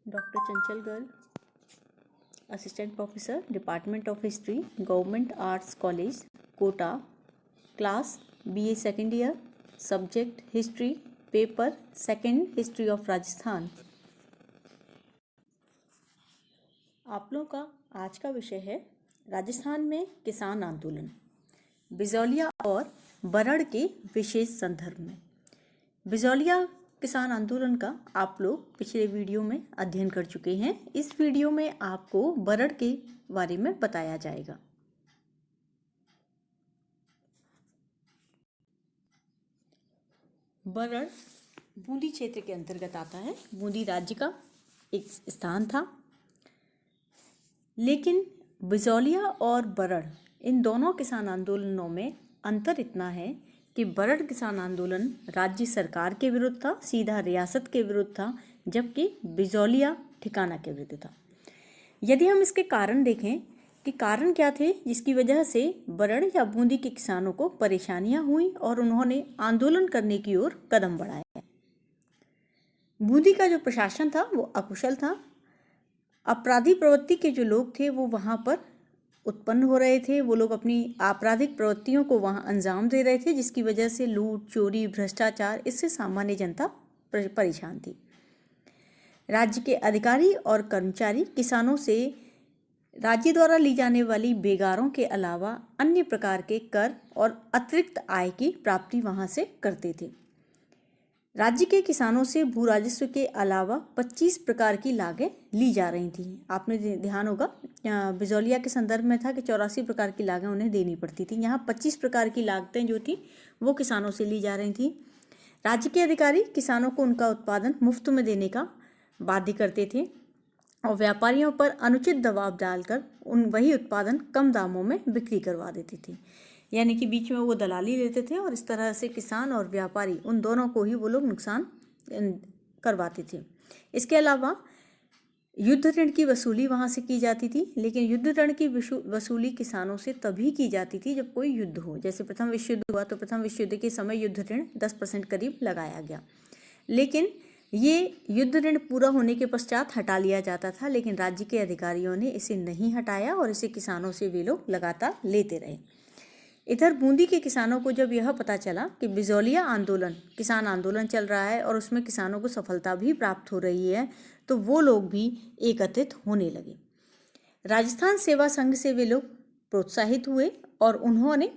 Doctor Chanchal Garg, assistant professor, department of history, government arts college, Kota, class BA second year, subject history, paper second, history of Rajasthan. आप लोगों का आज का विषय है राजस्थान में किसान आंदोलन, बिजौलिया और बरड़ के विशेष संदर्भ में। बिजौलिया किसान आंदोलन का आप लोग पिछले वीडियो में अध्ययन कर चुके हैं। इस वीडियो में आपको बरड़ के बारे में बताया जाएगा। बरड़ बूंदी क्षेत्र के अंतर्गत आता है। बूंदी राज्य का एक स्थान था, लेकिन बिजौलिया और बरड़ इन दोनों किसान आंदोलनों में अंतर इतना है कि बरड़ किसान आंदोलन राज्य सरकार के विरुद्ध था, सीधा रियासत के विरुद्ध था, जबकि बिजौलिया ठिकाना के विरुद्ध था। यदि हम इसके कारण देखें कि कारण क्या थे जिसकी वजह से बरड़ या बूंदी के किसानों को परेशानियां हुई और उन्होंने आंदोलन करने की ओर कदम बढ़ाया। बूंदी का जो प्रशासन था वो अकुशल था। आपराधिक प्रवृत्ति के जो लोग थे वो वहाँ पर उत्पन्न हो रहे थे। वो लोग अपनी आपराधिक प्रवृत्तियों को वहाँ अंजाम दे रहे थे, जिसकी वजह से लूट, चोरी, भ्रष्टाचार, इससे सामान्य जनता परेशान थी। राज्य के अधिकारी और कर्मचारी किसानों से राज्य द्वारा ली जाने वाली बेगारों के अलावा अन्य प्रकार के कर और अतिरिक्त आय की प्राप्ति वहाँ से करते थे। राज्य के किसानों से भू राजस्व के अलावा 25 प्रकार की लागें ली जा रही थी। आपने ध्यान होगा बिजौलिया के संदर्भ में था कि 84 प्रकार की लागें उन्हें देनी पड़ती थी। यहाँ 25 प्रकार की लागतें जो थी वो किसानों से ली जा रही थी। राज्य के अधिकारी किसानों को उनका उत्पादन मुफ्त में देने का बाध्य करते थे और व्यापारियों पर अनुचित दबाव डालकर वही उत्पादन कम दामों में बिक्री करवा देते थे। यानी कि बीच में वो दलाली लेते थे और इस तरह से किसान और व्यापारी उन दोनों को ही वो लोग नुकसान करवाते थे। इसके अलावा युद्ध ऋण की वसूली वहाँ से की जाती थी, लेकिन युद्ध ऋण की वसूली किसानों से तभी की जाती थी जब कोई युद्ध हो। जैसे प्रथम विश्व युद्ध हुआ तो प्रथम विश्व युद्ध के समय युद्ध ऋण 10% करीब लगाया गया, लेकिन ये युद्ध ऋण पूरा होने के पश्चात हटा लिया जाता था। लेकिन राज्य के अधिकारियों ने इसे नहीं हटाया और इसे किसानों से वे लोग लगातार लेते रहे। इधर बूंदी के किसानों को जब यह पता चला कि बिजौलिया आंदोलन किसान आंदोलन चल रहा है और उसमें किसानों को सफलता भी प्राप्त हो रही है, तो वो लोग भी एकत्रित होने लगे। राजस्थान सेवा संघ से वे लोग प्रोत्साहित हुए और उन्होंने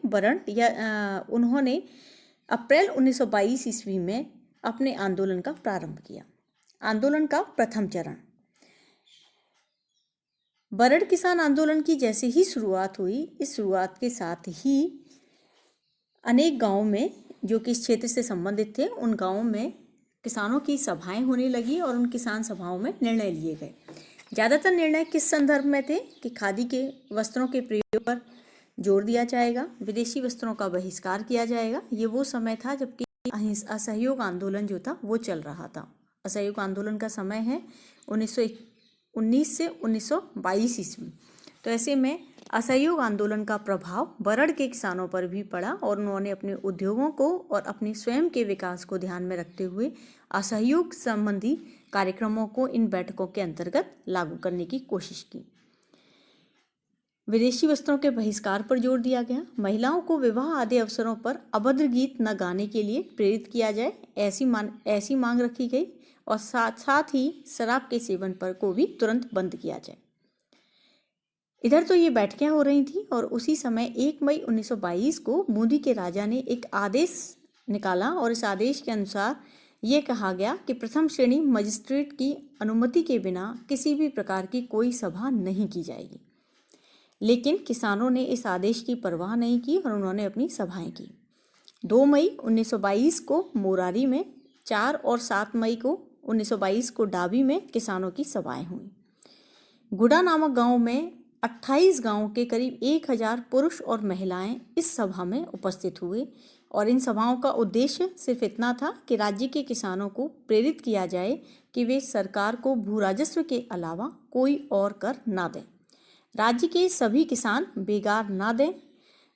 अप्रैल 1922 ईस्वी में अपने आंदोलन का प्रारंभ किया। आंदोलन का प्रथम चरण बरड़ किसान आंदोलन की जैसे ही शुरुआत हुई, इस शुरुआत के साथ ही अनेक गांवों में जो कि इस क्षेत्र से संबंधित थे उन गांवों में किसानों की सभाएं होने लगी और उन किसान सभाओं में निर्णय लिए गए। ज़्यादातर निर्णय किस संदर्भ में थे कि खादी के वस्त्रों के प्रयोग पर जोर दिया जाएगा, विदेशी वस्त्रों का बहिष्कार किया जाएगा। ये वो समय था जबकि असहयोग आंदोलन जो था वो चल रहा था। असहयोग आंदोलन का समय है 1919 से 1922 ईस्वी। तो ऐसे में असहयोग आंदोलन का प्रभाव बरड़ के किसानों पर भी पड़ा और उन्होंने अपने उद्योगों को और अपने स्वयं के विकास को ध्यान में रखते हुए असहयोग संबंधी कार्यक्रमों को इन बैठकों के अंतर्गत लागू करने की कोशिश की। विदेशी वस्त्रों के बहिष्कार पर जोर दिया गया। महिलाओं को विवाह आदि अवसरों पर अभद्र गीत न गाने के लिए प्रेरित किया जाए, ऐसी मांग रखी गई और साथ ही शराब के सेवन पर को भी तुरंत बंद किया जाए। इधर तो ये बैठकें हो रही थी और उसी समय 1 मई 1922 को बूंदी के राजा ने एक आदेश निकाला और इस आदेश के अनुसार ये कहा गया कि प्रथम श्रेणी मजिस्ट्रेट की अनुमति के बिना किसी भी प्रकार की कोई सभा नहीं की जाएगी। लेकिन किसानों ने इस आदेश की परवाह नहीं की और उन्होंने अपनी सभाएं की। 2 मई 1922 को मोरारी में, 4 और 7 मई को 1922 को डाबी में किसानों की सभाएं हुई। गुड़ा नामक गांव में 28 गांवों के करीब 1000 पुरुष और महिलाएं इस सभा में उपस्थित हुए और इन सभाओं का उद्देश्य सिर्फ इतना था कि राज्य के किसानों को प्रेरित किया जाए कि वे सरकार को भू राजस्व के अलावा कोई और कर ना दें, राज्य के सभी किसान बेगार ना दें,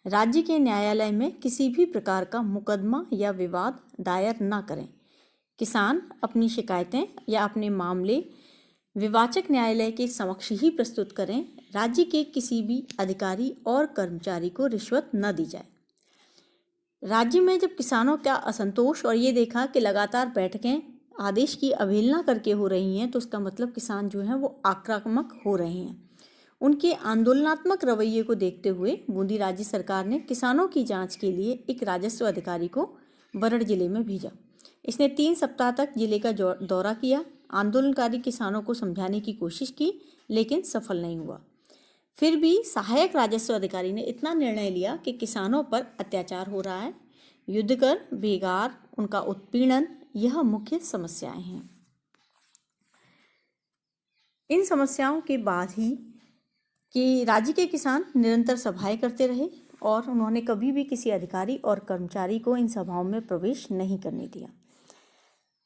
राज्य के न्यायालय में किसी भी प्रकार का मुकदमा या विवाद दायर ना करें, किसान अपनी शिकायतें या अपने मामले विवाचक न्यायालय के समक्ष ही प्रस्तुत करें। राज्य के किसी भी अधिकारी और कर्मचारी को रिश्वत न दी जाए। राज्य में जब किसानों का असंतोष और ये देखा कि लगातार बैठकें आदेश की अवहेलना करके हो रही हैं, तो उसका मतलब किसान जो हैं वो आक्रामक हो रहे हैं। उनके आंदोलनात्मक रवैये को देखते हुए बूंदी राज्य सरकार ने किसानों की जांच के लिए एक राजस्व अधिकारी को बरड़ जिले में भेजा। इसने 3 सप्ताह तक जिले का दौरा किया, आंदोलनकारी किसानों को समझाने की कोशिश की, लेकिन सफल नहीं हुआ। फिर भी सहायक राजस्व अधिकारी ने इतना निर्णय लिया कि किसानों पर अत्याचार हो रहा है, युद्ध कर, बेगार, उनका उत्पीड़न, यह मुख्य समस्याएं हैं। इन समस्याओं के बाद ही कि राज्य के किसान निरंतर सभाएं करते रहे और उन्होंने कभी भी किसी अधिकारी और कर्मचारी को इन सभाओं में प्रवेश नहीं करने दिया।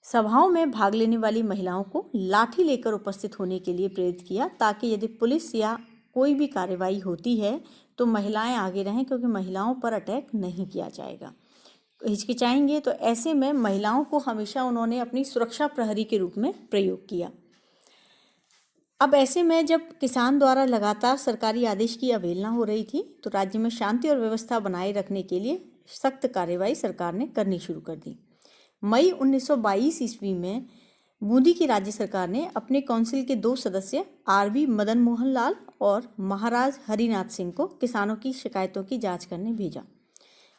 सभाओं में भाग लेने वाली महिलाओं को लाठी लेकर उपस्थित होने के लिए प्रेरित किया, ताकि यदि पुलिस या कोई भी कार्रवाई होती है तो महिलाएं आगे रहें, क्योंकि महिलाओं पर अटैक नहीं किया जाएगा। हिचकिचाएंगे तो ऐसे में महिलाओं को हमेशा उन्होंने अपनी सुरक्षा प्रहरी के रूप में प्रयोग किया। अब ऐसे में जब किसान द्वारा लगातार सरकारी आदेश की अवहेलना हो रही थी, तो राज्य में शांति और व्यवस्था बनाए रखने के लिए सख्त कार्रवाई सरकार ने करनी शुरू कर दी। मई 1922 ईस्वी में बूंदी की राज्य सरकार ने अपने काउंसिल के 2 सदस्य आरबी मदन मोहन लाल और महाराज हरिनाथ सिंह को किसानों की शिकायतों की जांच करने भेजा,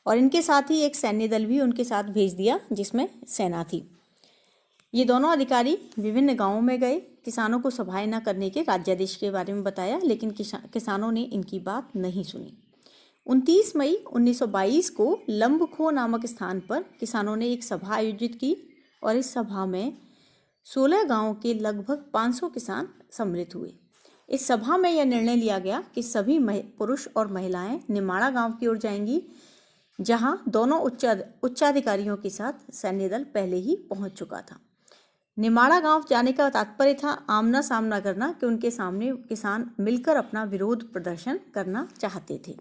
और इनके साथ ही एक सैन्य दल भी उनके साथ भेज दिया, जिसमें सेना थी। ये दोनों अधिकारी विभिन्न गांवों में गए, किसानों को सभाएं न करने के राज्यादेश के बारे में बताया, लेकिन किसानों ने इनकी बात नहीं सुनी। 29 मई 1922 को लंबखो नामक स्थान पर किसानों ने एक सभा आयोजित की, और इस सभा में 16 गांवों के लगभग 500 किसान सम्मिलित हुए। इस सभा में यह निर्णय लिया गया कि सभी पुरुष और महिलाएं निमाड़ा गांव की ओर जाएंगी, जहां दोनों उच्चाधिकारियों के साथ सैन्य दल पहले ही पहुंच चुका था। निमाड़ा गांव जाने का तात्पर्य था आमना सामना करना, कि उनके सामने किसान मिलकर अपना विरोध प्रदर्शन करना चाहते थे।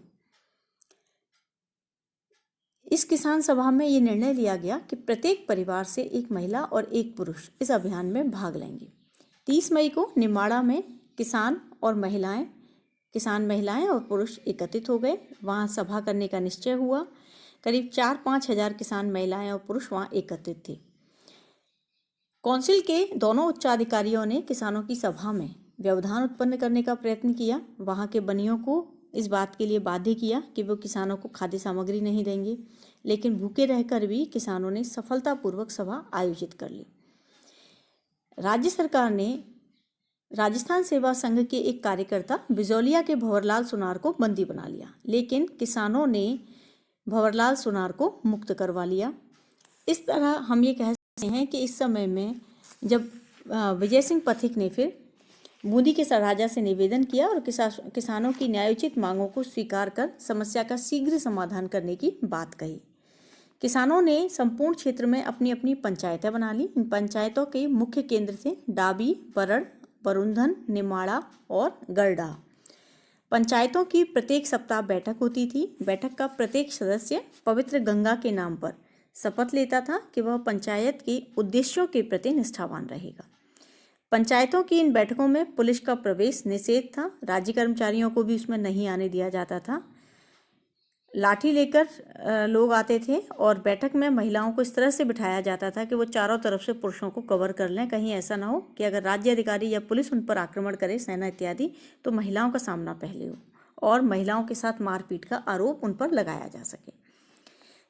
इस किसान सभा में ये निर्णय लिया गया कि प्रत्येक परिवार से एक महिला और एक पुरुष इस अभियान में भाग लेंगे। 30 मई को निमाड़ा में किसान महिलाएं और पुरुष एकत्रित हो गए। वहां सभा करने का निश्चय हुआ। करीब 4-5 हजार किसान महिलाएं और पुरुष वहां एकत्रित थे। काउंसिल के दोनों उच्चाधिकारियों ने किसानों की सभा में व्यवधान उत्पन्न करने का प्रयत्न किया। वहां के बनियों को इस बात के लिए बाध्य किया कि वो किसानों को खाद्य सामग्री नहीं देंगे, लेकिन भूखे रहकर भी किसानों ने सफलतापूर्वक सभा आयोजित कर ली। राज्य सरकार ने राजस्थान सेवा संघ के एक कार्यकर्ता बिजौलिया के भंवरलाल सोनार को बंदी बना लिया, लेकिन किसानों ने भंवरलाल सोनार को मुक्त करवा लिया। इस तरह हम ये कह सकते हैं कि इस समय में जब विजय सिंह पथिक ने फिर बूंदी के राजा से निवेदन किया और किसानों की न्यायोचित मांगों को स्वीकार कर समस्या का शीघ्र समाधान करने की बात कही। किसानों ने संपूर्ण क्षेत्र में अपनी अपनी पंचायतें बना ली। इन पंचायतों के मुख्य केंद्र थे डाबी, बरड़, बरुंधन, निमाड़ा और गरडा। पंचायतों की प्रत्येक सप्ताह बैठक होती थी। बैठक का प्रत्येक सदस्य पवित्र गंगा के नाम पर शपथ लेता था कि वह पंचायत के उद्देश्यों के प्रति निष्ठावान रहेगा। पंचायतों की इन बैठकों में पुलिस का प्रवेश निषेध था। राज्य कर्मचारियों को भी उसमें नहीं आने दिया जाता था। लाठी लेकर लोग आते थे, और बैठक में महिलाओं को इस तरह से बिठाया जाता था कि वो चारों तरफ से पुरुषों को कवर कर लें। कहीं ऐसा ना हो कि अगर राज्य अधिकारी या पुलिस उन पर आक्रमण करे, सेना इत्यादि, तो महिलाओं का सामना पहले हो और महिलाओं के साथ मारपीट का आरोप उन पर लगाया जा सके।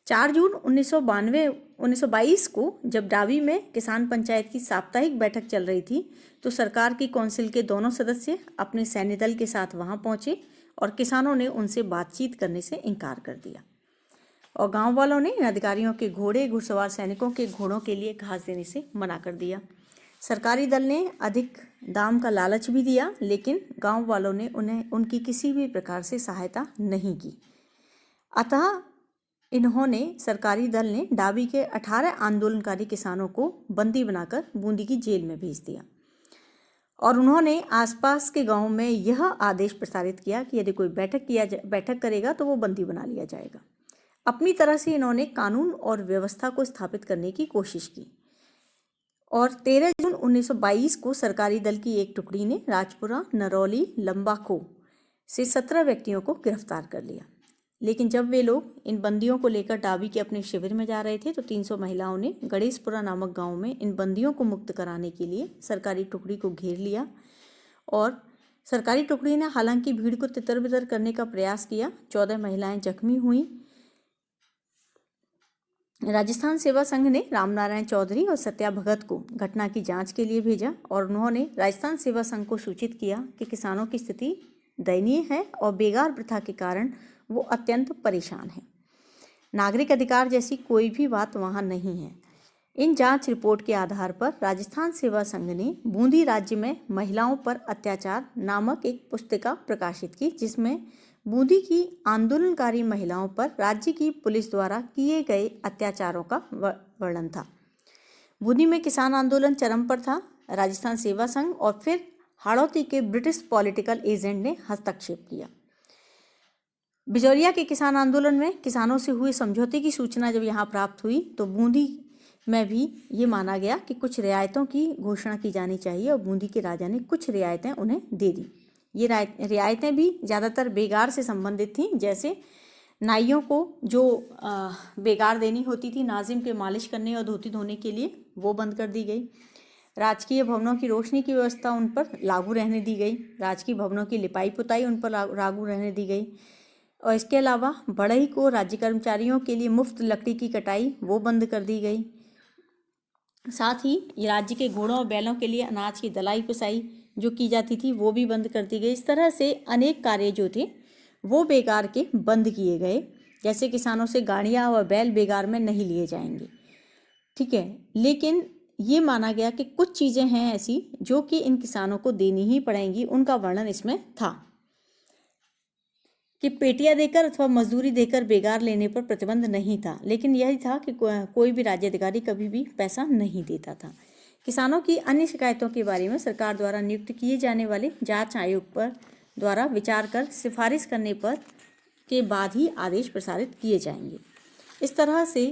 4 जून 1922 को जब डाबी में किसान पंचायत की साप्ताहिक बैठक चल रही थी, तो सरकार की काउंसिल के दोनों सदस्य अपने सैन्य दल के साथ वहां पहुंचे, और किसानों ने उनसे बातचीत करने से इनकार कर दिया, और गांव वालों ने इन अधिकारियों के घोड़े घुड़सवार सैनिकों के घोड़ों के लिए घास देने से मना कर दिया। सरकारी दल ने अधिक दाम का लालच भी दिया, लेकिन गांव वालों ने उन्हें उनकी किसी भी प्रकार से सहायता नहीं की। अतः सरकारी दल ने डाबी के 18 आंदोलनकारी किसानों को बंदी बनाकर बूंदी की जेल में भेज दिया, और उन्होंने आसपास के गांव में यह आदेश प्रसारित किया कि यदि कोई बैठक करेगा तो वो बंदी बना लिया जाएगा। अपनी तरह से इन्होंने कानून और व्यवस्था को स्थापित करने की कोशिश की, और 13 जून 1922 को सरकारी दल की एक टुकड़ी ने राजपुरा, नरौली, लंबाको से 17 व्यक्तियों को गिरफ्तार कर लिया। लेकिन जब वे लोग इन बंदियों को लेकर डाबी के अपने शिविर में जा रहे थे तो 300 महिलाओं ने गणेशपुरा नामक गांव में इन बंदियों को मुक्त कराने के लिए सरकारी टुकड़ी को घेर लिया। और सरकारी टुकड़ी ने हालांकि भीड़ को तितर बितर करने का प्रयास किया। 14 महिलाएं जख्मी हुई। राजस्थान सेवा संघ ने रामनारायण चौधरी और सत्या भगत को घटना की जांच के लिए भेजा और उन्होंने राजस्थान सेवा संघ को सूचित किया कि किसानों की स्थिति दयनीय है और बेगार प्रथा के कारण वो अत्यंत परेशान है। नागरिक अधिकार जैसी कोई भी बात वहाँ नहीं है। इन जांच रिपोर्ट के आधार पर राजस्थान सेवा संघ ने बूंदी राज्य में महिलाओं पर अत्याचार नामक एक पुस्तिका प्रकाशित की, जिसमें बूंदी की आंदोलनकारी महिलाओं पर राज्य की पुलिस द्वारा किए गए अत्याचारों का वर्णन था। बूंदी में किसान आंदोलन चरम पर था। राजस्थान सेवा संघ और फिर हाड़ौती के ब्रिटिश पॉलिटिकल एजेंट ने हस्तक्षेप किया। बिजौलिया के किसान आंदोलन में किसानों से हुए समझौते की सूचना जब यहाँ प्राप्त हुई तो बूंदी में भी ये माना गया कि कुछ रियायतों की घोषणा की जानी चाहिए और बूंदी के राजा ने कुछ रियायतें उन्हें दे दी। ये रियायतें भी ज़्यादातर बेगार से संबंधित थीं, जैसे नाइयों को जो बेगार देनी होती थी नाजिम के मालिश करने और धोती धोने के लिए, वो बंद कर दी गई। राजकीय भवनों की रोशनी की व्यवस्था उन पर लागू रहने दी गई। राजकीय भवनों की लिपाई पुताई उन पर लागू रहने दी गई। और इसके अलावा बढ़ई को राज्य कर्मचारियों के लिए मुफ्त लकड़ी की कटाई वो बंद कर दी गई। साथ ही राज्य के घोड़ों और बैलों के लिए अनाज की दलाई पिसाई जो की जाती थी वो भी बंद कर दी गई। इस तरह से अनेक कार्य जो थे वो बेगार के बंद किए गए, जैसे किसानों से गाड़ियाँ और बैल बेगार में नहीं लिए जाएंगे, ठीक है। लेकिन ये माना गया कि कुछ चीज़ें हैं ऐसी जो कि इन किसानों को देनी ही पड़ेंगी, उनका वर्णन इसमें था कि पेटियां देकर अथवा मजदूरी देकर बेगार लेने पर प्रतिबंध नहीं था, लेकिन यही था कि कोई भी राज्य अधिकारी कभी भी पैसा नहीं देता था। किसानों की अन्य शिकायतों के बारे में सरकार द्वारा नियुक्त किए जाने वाले जांच आयोग पर द्वारा विचार कर सिफारिश करने पर के बाद ही आदेश प्रसारित किए जाएंगे। इस तरह से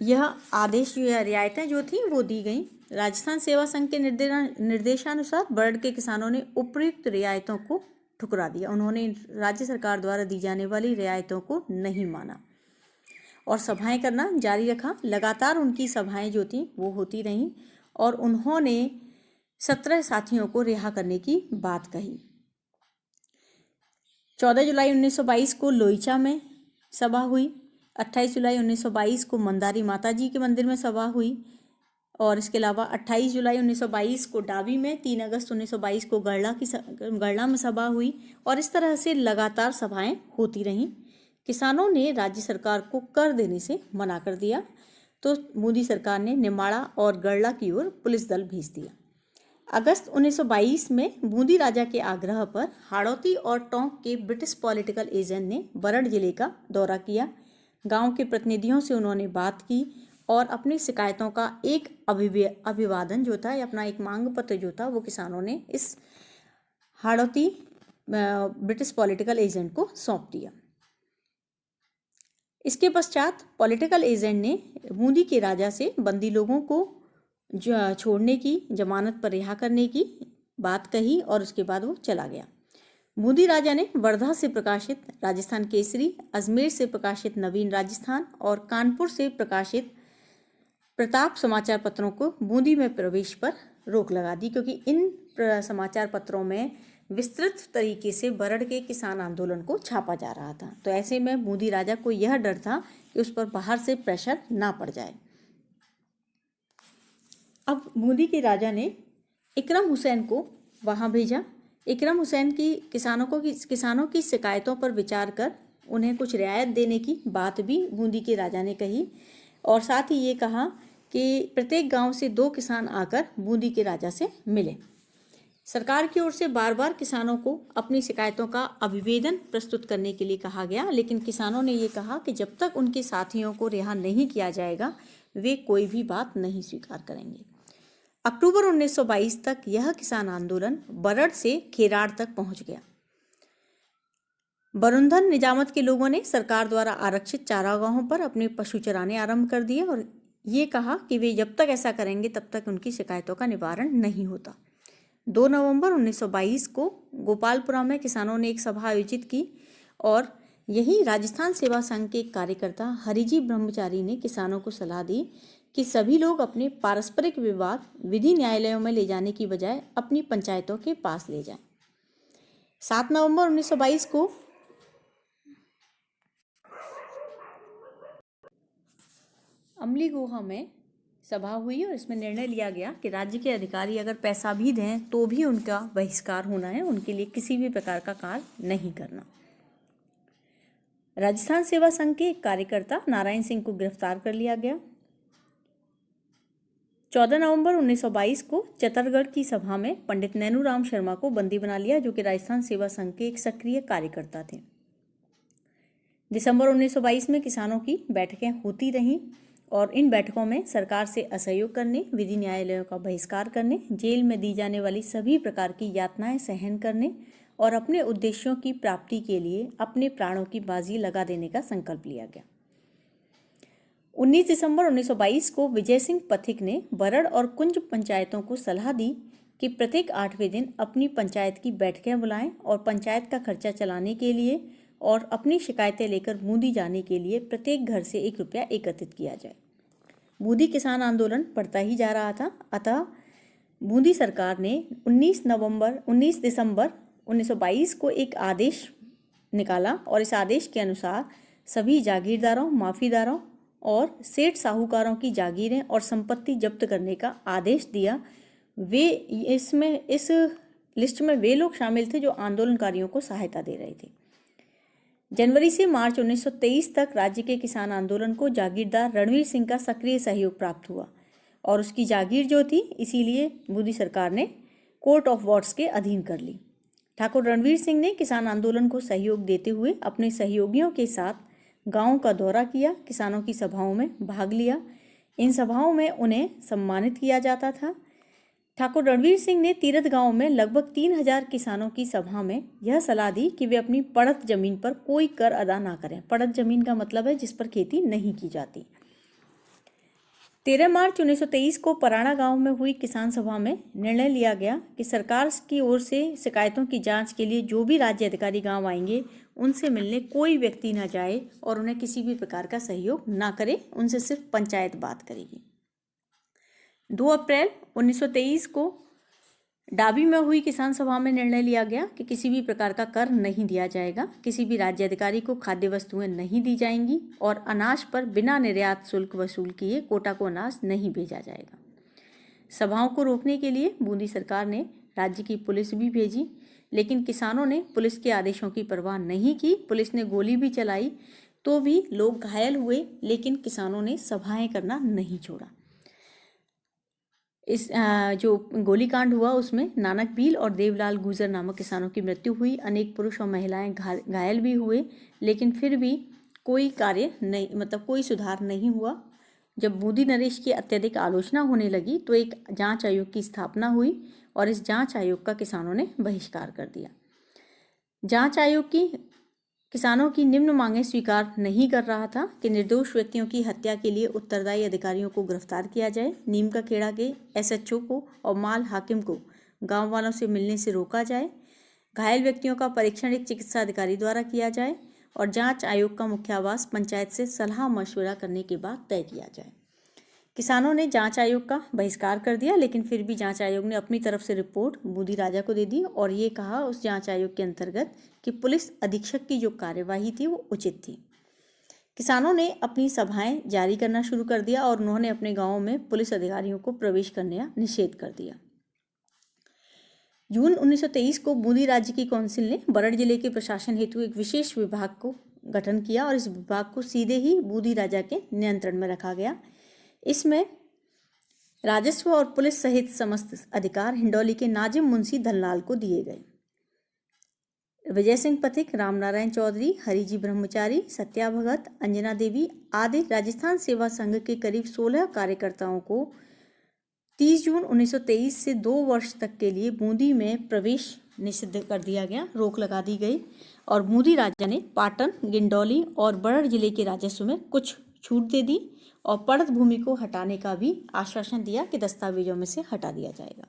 यह आदेश या रियायतें जो थी वो दी गई। राजस्थान सेवा संघ के निर्देशानुसार बर्ड के किसानों ने उपयुक्त रियायतों को ठुकरा दिया। उन्होंने राज्य सरकार द्वारा दी जाने वाली रियायतों को नहीं माना और सभाएं करना जारी रखा। लगातार उनकी सभाएं जो थी वो होती रहीं और उन्होंने 17 साथियों को रिहा करने की बात कही। 14 जुलाई 1922 को लोईचा में सभा हुई। 28 जुलाई 1922 को मंदारी माता जी के मंदिर में सभा हुई और इसके अलावा 28 जुलाई 1922 को डाबी में, 3 अगस्त 1922 को गढ़ला में सभा हुई और इस तरह से लगातार सभाएं होती रहीं। किसानों ने राज्य सरकार को कर देने से मना कर दिया तो मोदी सरकार ने निमाड़ा और गढ़ला की ओर पुलिस दल भेज दिया। अगस्त 1922 में बूंदी राजा के आग्रह पर हाड़ौती और टोंक के ब्रिटिश पॉलिटिकल एजेंट ने बरड़ जिले का दौरा किया। गांव के प्रतिनिधियों से उन्होंने बात की और अपनी शिकायतों का एक अभिवादन जो था या अपना एक मांग पत्र जो था वो किसानों ने इस हाड़ौती ब्रिटिश पॉलिटिकल एजेंट को सौंप दिया। इसके पश्चात पॉलिटिकल एजेंट ने बूंदी के राजा से बंदी लोगों को छोड़ने की, जमानत पर रिहा करने की बात कही और उसके बाद वो चला गया। बूंदी राजा ने वर्धा से प्रकाशित राजस्थान केसरी, अजमेर से प्रकाशित नवीन राजस्थान और कानपुर से प्रकाशित प्रताप समाचार पत्रों को बूंदी में प्रवेश पर रोक लगा दी, क्योंकि इन समाचार पत्रों में विस्तृत तरीके से बरड़ के किसान आंदोलन को छापा जा रहा था। तो ऐसे में बूंदी राजा को यह डर था कि उस पर बाहर से प्रेशर ना पड़ जाए। अब बूंदी के राजा ने इकरम हुसैन को वहाँ भेजा। इकरम हुसैन की किसानों की शिकायतों पर विचार कर उन्हें कुछ रियायत देने की बात भी बूंदी के राजा ने कही और साथ ही ये कहा कि प्रत्येक गांव से 2 किसान आकर बूंदी के राजा से मिले। सरकार की ओर से बार बार किसानों को अपनी शिकायतों का अभिवेदन प्रस्तुत करने के लिए कहा गया, लेकिन किसानों ने ये कहा कि जब तक उनके साथियों को रिहा नहीं किया जाएगा वे कोई भी बात नहीं स्वीकार करेंगे। अक्टूबर 1922 तक यह किसान आंदोलन बरड़ से खेराड़ तक पहुंच गया। बरुंधन निजामत के लोगों ने सरकार द्वारा आरक्षित चारागाहों पर अपने पशु चराने आरंभ कर दिए और ये कहा कि वे जब तक ऐसा करेंगे तब तक उनकी शिकायतों का निवारण नहीं होता। 2 नवंबर 1922 को गोपालपुरा में किसानों ने एक सभा आयोजित की और यही राजस्थान सेवा संघ के एक कार्यकर्ता हरिजी ब्रह्मचारी ने किसानों को सलाह दी कि सभी लोग अपने पारस्परिक विवाद विधि न्यायालयों में ले जाने की बजाय अपनी पंचायतों के पास ले जाएं। 7 नवंबर 1922 को अमली गुहा में सभा हुई और इसमें निर्णय लिया गया कि राज्य के अधिकारी अगर पैसा भी दें तो भी उनका बहिष्कार होना है, उनके लिए किसी भी प्रकार का कार्य नहीं करना। राजस्थान सेवा संघ के एक कार्यकर्ता नारायण सिंह को गिरफ्तार कर लिया गया। 14 नवंबर 1922 को चित्तौड़गढ़ की सभा में पंडित नैनूराम शर्मा को बंदी बना लिया, जो कि राजस्थान सेवा संघ के एक सक्रिय कार्यकर्ता थे। दिसंबर 1922 में किसानों की बैठकें होती रहीं और इन बैठकों में सरकार से असहयोग करने, विधि न्यायालयों का बहिष्कार करने, जेल में दी जाने वाली सभी प्रकार की यातनाएं सहन करने और अपने उद्देश्यों की प्राप्ति के लिए अपने प्राणों की बाजी लगा देने का संकल्प लिया गया। 19 दिसंबर 1922 को विजय सिंह पथिक ने बरड़ और कुंज पंचायतों को सलाह दी कि प्रत्येक 8वें दिन अपनी पंचायत की बैठकें बुलाएं और पंचायत का खर्चा चलाने के लिए और अपनी शिकायतें लेकर बूंदी जाने के लिए प्रत्येक घर से 1 रुपया एकत्रित किया जाए। बूंदी किसान आंदोलन बढ़ता ही जा रहा था, अतः बूंदी सरकार ने 19 दिसंबर 1922 को एक आदेश निकाला और इस आदेश के अनुसार सभी जागीरदारों, माफीदारों और सेठ साहूकारों की जागीरें और संपत्ति जब्त करने का आदेश दिया। इस लिस्ट में वे लोग शामिल थे जो आंदोलनकारियों को सहायता दे रहे थे। जनवरी से मार्च 1923 तक राज्य के किसान आंदोलन को जागीरदार रणवीर सिंह का सक्रिय सहयोग प्राप्त हुआ और उसकी जागीर जो थी, इसीलिए बूंदी सरकार ने कोर्ट ऑफ वार्ड्स के अधीन कर ली। ठाकुर रणवीर सिंह ने किसान आंदोलन को सहयोग देते हुए अपने सहयोगियों के साथ गांवों का दौरा किया, किसानों की सभाओं में भाग लिया। इन सभाओं में उन्हें सम्मानित किया जाता था। ठाकुर रणवीर सिंह ने तीरथ गांव में लगभग 3000 किसानों की सभा में यह सलाह दी कि वे अपनी पड़त जमीन पर कोई कर अदा ना करें। पड़त जमीन का मतलब है जिस पर खेती नहीं की जाती। 13 मार्च 1923 को पराना गांव में हुई किसान सभा में निर्णय लिया गया कि सरकार की ओर से शिकायतों की जांच के लिए जो भी राज्य अधिकारी गांव आएंगे उनसे मिलने कोई व्यक्ति ना जाए और उन्हें किसी भी प्रकार का सहयोग ना करे, उनसे सिर्फ पंचायत बात करेगी। 2 अप्रैल 1923 को डाबी में हुई किसान सभा में निर्णय लिया गया कि किसी भी प्रकार का कर नहीं दिया जाएगा, किसी भी राज्य अधिकारी को खाद्य वस्तुएं नहीं दी जाएंगी और अनाज पर बिना निर्यात शुल्क वसूल किए कोटा को अनाज नहीं भेजा जाएगा। सभाओं को रोकने के लिए बूंदी सरकार ने राज्य की पुलिस भी भेजी, लेकिन किसानों ने पुलिस के आदेशों की परवाह नहीं की। पुलिस ने गोली भी चलाई तो भी लोग घायल हुए, लेकिन किसानों ने सभाएं करना नहीं छोड़ा। इस जो गोलीकांड हुआ उसमें नानक बील और देवलाल गुजर नामक किसानों की मृत्यु हुई। अनेक पुरुष और महिलाएं घायल भी हुए, लेकिन फिर भी कोई कार्य नहीं, मतलब कोई सुधार नहीं हुआ। जब बूंदी नरेश की अत्यधिक आलोचना होने लगी तो एक जांच आयोग की स्थापना हुई और इस जांच आयोग का किसानों ने बहिष्कार कर दिया। जांच आयोग की किसानों की निम्न मांगें स्वीकार नहीं कर रहा था कि निर्दोष व्यक्तियों की हत्या के लिए उत्तरदायी अधिकारियों को गिरफ्तार किया जाए, नीम का खेड़ा के एसएचओ को और माल हाकिम को गांव वालों से मिलने से रोका जाए, घायल व्यक्तियों का परीक्षण एक चिकित्सा अधिकारी द्वारा किया जाए और जांच आयोग का मुख्य आवास पंचायत से सलाह मशवरा करने के बाद तय किया जाए। किसानों ने जांच आयोग का बहिष्कार कर दिया, लेकिन फिर भी जांच आयोग ने अपनी तरफ से रिपोर्ट बूंदी राजा को दे दी और ये कहा उस जांच आयोग के अंतर्गत कि पुलिस अधीक्षक की जो कार्यवाही थी वो उचित थी। किसानों ने अपनी सभाएं जारी करना शुरू कर दिया और उन्होंने अपने गांवों में पुलिस अधिकारियों को प्रवेश करने का निषेध कर दिया। जून 1923 को बूंदी राज्य की काउंसिल ने बरड़ जिले के प्रशासन हेतु एक विशेष विभाग को गठन किया और इस विभाग को सीधे ही बूंदी राजा के नियंत्रण में रखा गया। इसमें राजस्व और पुलिस सहित समस्त अधिकार हिंडौली के नाजिम मुंशी धनलाल को दिए गए। विजय सिंह पथिक, रामनारायण चौधरी, हरिजी ब्रह्मचारी, सत्या भगत, अंजना देवी आदि राजस्थान सेवा संघ के करीब 16 कार्यकर्ताओं को 30 जून 1923 से 2 वर्ष तक के लिए बूंदी में प्रवेश निषिद्ध कर दिया गया, रोक लगा दी गई और बूंदी राजा ने पाटन, गिंडौली और बरड़ जिले के राजस्व में कुछ छूट दे दी और पड़त भूमि को हटाने का भी आश्वासन दिया कि दस्तावेजों में से हटा दिया जाएगा।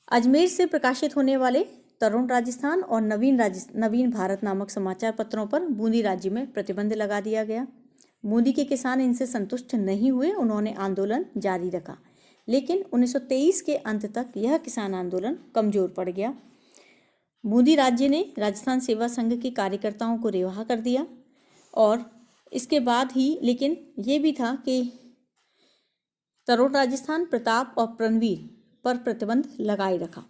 अजमेर से प्रकाशित होने वाले तरुण राजस्थान और नवीन भारत नामक समाचार पत्रों पर बूंदी राज्य में प्रतिबंध लगा दिया गया। बूंदी के किसान इनसे संतुष्ट नहीं हुए, उन्होंने आंदोलन जारी रखा, लेकिन 1923 के अंत तक यह किसान आंदोलन कमजोर पड़ गया। बूंदी राज्य ने राजस्थान सेवा संघ के कार्यकर्ताओं को रिहा कर दिया और इसके बाद ही, लेकिन ये भी था कि तरुण राजस्थान, प्रताप और प्रणवीर पर प्रतिबंध लगाए रखा।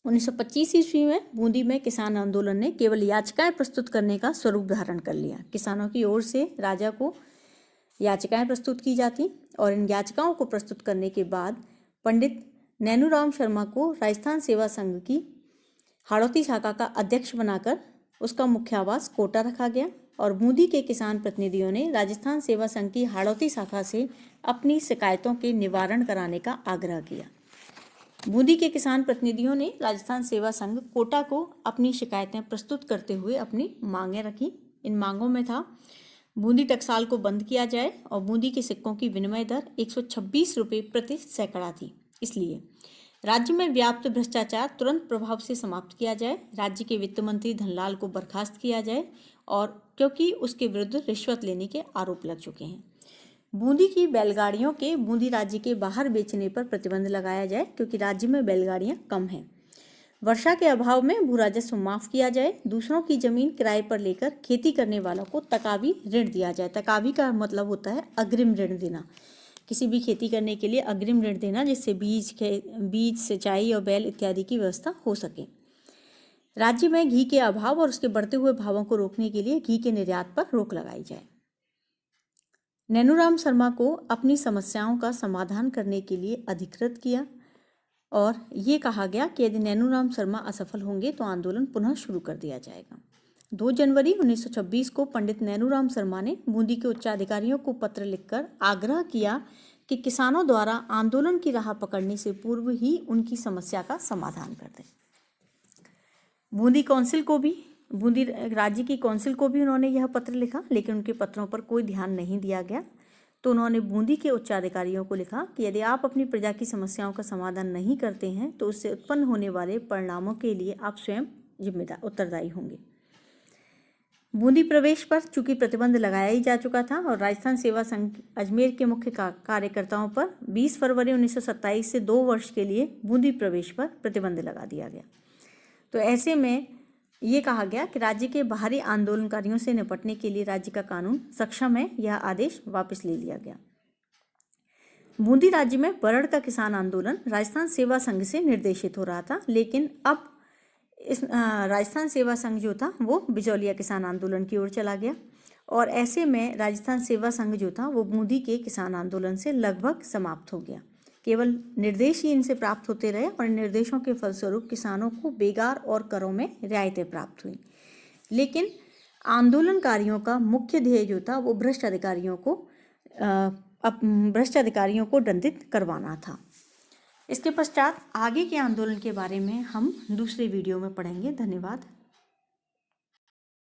1925 ईस्वी में बूंदी में किसान आंदोलन ने केवल याचिकाएं प्रस्तुत करने का स्वरूप धारण कर लिया। किसानों की ओर से राजा को याचिकाएं प्रस्तुत की जाती और इन याचिकाओं को प्रस्तुत करने के बाद पंडित नैनूराम शर्मा को राजस्थान सेवा संघ की हाड़ौती शाखा का अध्यक्ष बनाकर उसका मुख्य आवास कोटा रखा गया और बूंदी के किसान प्रतिनिधियों ने राजस्थान सेवा संघ की हाड़ौती शाखा से अपनी शिकायतों के निवारण कराने का आग्रह किया। बूंदी के किसान प्रतिनिधियों ने राजस्थान सेवा संघ कोटा को अपनी शिकायतें प्रस्तुत करते हुए अपनी मांगें रखी। इन मांगों में था बूंदी टकसाल को बंद किया जाए और बूंदी के सिक्कों की विनिमय दर 126 रुपये प्रति सैकड़ा थी, इसलिए राज्य में व्याप्त भ्रष्टाचार तुरंत प्रभाव से समाप्त किया जाए, राज्य के वित्त मंत्री धनलाल को बर्खास्त किया जाए और क्योंकि उसके विरुद्ध रिश्वत लेने के आरोप लग चुके हैं। बूंदी की बैलगाड़ियों के बूंदी राज्य के बाहर बेचने पर प्रतिबंध लगाया जाए क्योंकि राज्य में बैलगाड़ियां कम हैं। वर्षा के अभाव में भू राजस्व माफ किया जाए। दूसरों की जमीन किराए पर लेकर खेती करने वालों को तकावी ऋण दिया जाए। तकावी का मतलब होता है अग्रिम ऋण देना, किसी भी खेती करने के लिए अग्रिम ऋण देना जिससे बीज, सिंचाई और बैल इत्यादि की व्यवस्था हो सके। राज्य में घी के अभाव और उसके बढ़ते हुए भावों को रोकने के लिए घी के निर्यात पर रोक लगाई जाए। नैनूराम शर्मा को अपनी समस्याओं का समाधान करने के लिए अधिकृत किया और ये कहा गया कि यदि नैनूराम शर्मा असफल होंगे तो आंदोलन पुनः शुरू कर दिया जाएगा। 2 जनवरी 1926 को पंडित नैनूराम शर्मा ने बूंदी के उच्चाधिकारियों को पत्र लिखकर आग्रह किया कि किसानों द्वारा आंदोलन की राह पकड़ने से पूर्व ही उनकी समस्या का समाधान कर दें। बूंदी राज्य की काउंसिल को भी उन्होंने यह पत्र लिखा, लेकिन उनके पत्रों पर कोई ध्यान नहीं दिया गया। तो उन्होंने बूंदी के उच्चाधिकारियों को लिखा कि यदि आप अपनी प्रजा की समस्याओं का समाधान नहीं करते हैं तो उससे उत्पन्न होने वाले परिणामों के लिए आप स्वयं उत्तरदायी होंगे। बूंदी प्रवेश पर चूंकि प्रतिबंध लगाया ही जा चुका था और राजस्थान सेवा संघ अजमेर के मुख्य कार्यकर्ताओं पर 20 फरवरी 1927 से 2 वर्ष के लिए बूंदी प्रवेश पर प्रतिबंध लगा दिया गया। तो ऐसे में ये कहा गया कि राज्य के बाहरी आंदोलनकारियों से निपटने के लिए राज्य का कानून सक्षम है। यह आदेश वापस ले लिया गया। बूंदी राज्य में बरड़ का किसान आंदोलन राजस्थान सेवा संघ से निर्देशित हो रहा था, लेकिन अब इस राजस्थान सेवा संघ जो था वो बिजौलिया किसान आंदोलन की ओर चला गया और ऐसे में राजस्थान सेवा संघ जो था वो बूंदी के किसान आंदोलन से लगभग समाप्त हो गया। केवल निर्देश ही इनसे प्राप्त होते रहे और इन निर्देशों के फलस्वरूप किसानों को बेगार और करों में रियायतें प्राप्त हुई, लेकिन आंदोलनकारियों का मुख्य ध्येय जो था वो भ्रष्ट अधिकारियों को दंडित करवाना था। इसके पश्चात आगे के आंदोलन के बारे में हम दूसरे वीडियो में पढ़ेंगे। धन्यवाद।